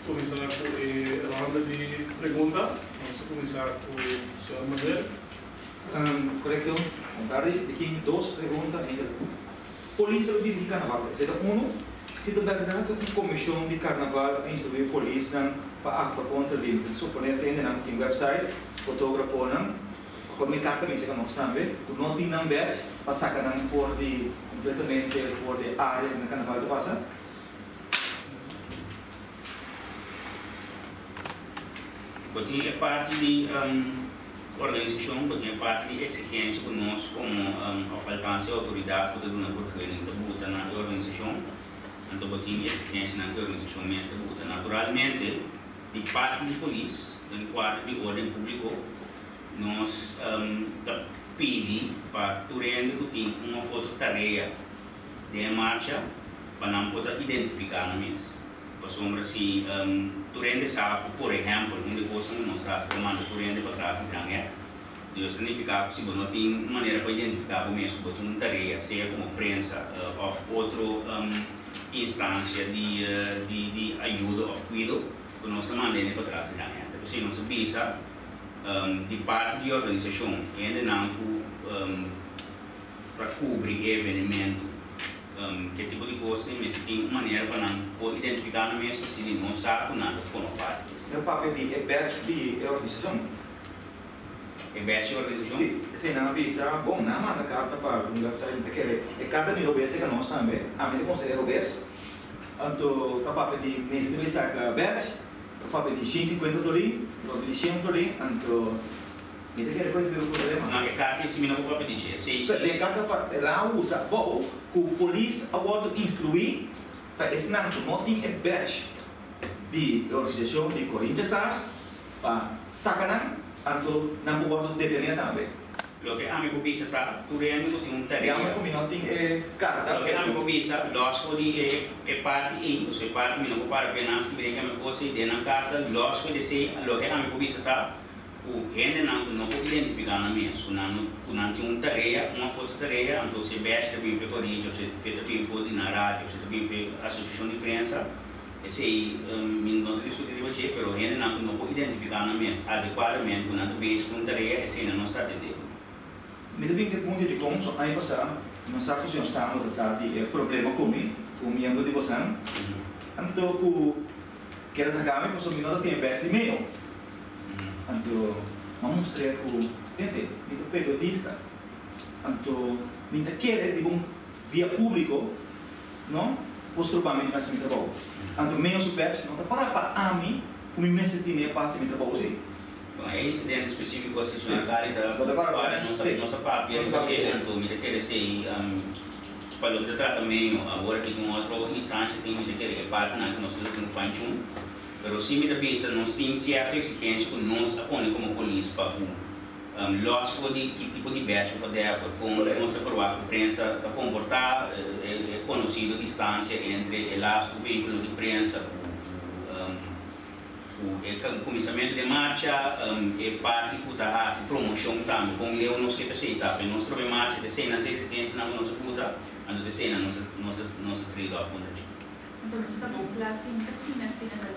começar com a ronda de perguntas. Vamos começar com o Sr. Manuel. Correcto. Boa tarde. Aqui duas perguntas ainda. Polícia de carnaval. Se se de verdade uma comissão de carnaval instruir a polícia para atuar contra dentro, suponente ainda não tem website, fotógrafo não, comunicar também se não está bem, tu não tem não badge para sacar não for de completamente for de área no carnaval do passa. Botinha é parte de organização, botinha é parte de exigência que nós como a faltância de autoridade para dar uma correria na organização. Então, botinha exigência na organização mesmo que naturalmente de parte de polícia, do quadro de ordem público, nós pedimos para turendo que tem uma foto-tarefa de marcha para não poder identificar na mesa. Para sombra se turende sabe, por exemplo, um negócio que nós trazemos para mandar turende para trás de gangue, Deus significa que se não tem maneira para identificar o mesmo, porque uma tarefa seja como prensa ou outra instância de ajuda ou cuidado, que nós mandamos para trás de gangue. Então, se nós visa de parte da organização, ainda não para cobrir eventos, que tipo de coisa, mas tem maneira para não poder identificar no mesmo, se não sabe nada forma parte. É o papel de badge de organização. É badge de organização? Sim, se não avisa, bom, não manda carta para um website que quer. É carta de obese que nós também, a mim consegue obese. Então, o papel de mestre vai sacar badge, o papel de 150 florins, o papel de 100 florins, então me quer coisa pelo problema. Não, é carta se me não pode pedir. Se carta para lá usa, bom, o polícia agora instruir para ensinar que não tem badge de organização de Corinthians para sacar então não pode deter também. Lo que a mim cobiça está turendo que um tarefa. Digamos que não tem carta. Lo que a mim cobiça, nós pode parte e você parte me não para apenas que brinca me coisa de na carta, nós pode ser lo que a mim cobiça está o gente não pode identificar na mesmo, não tem uma tarefa, uma foto tarefa, então se basta bem feito corrigir, se feito bem foto na rádio, se bem feito associação de prensa, esse aí não discutir mas a gente não pode identificar na mesmo adequadamente, quando não beijo com tarefa, esse ainda não está atendendo. Me também tem ponto de como aí passar, não sabe se o Samu de problema comigo, com o membro de você, então o que eles acabam com o não tem badge e-mail. Então, vamos mostrar que tente, muito periodista, então, muito querer de via público, não, postupamente mais muito bom. Então, meio super, não está para a mim, o meu mestre tinha passe muito bom sim. Bom, é isso dentro específico da situação da nossa parte, então, me querer ser para o tratamento agora que com outra instância tem que querer parte na que nós temos no fine-tune. Pero se me pensa, nós temos certa exigência que nós apone como polícia para lógico de que tipo de badge fazer, como nós provar que a prensa está comportar, é conhecido a distância entre o veículo de prensa, o começamento de marcha, é parte da promoção também, como eu não sei fazer, nós trocamos marcha de cena de exigência na nossa puta, ando de cena nossa freio a fundo. Então, está bom, classe, assim, na cena da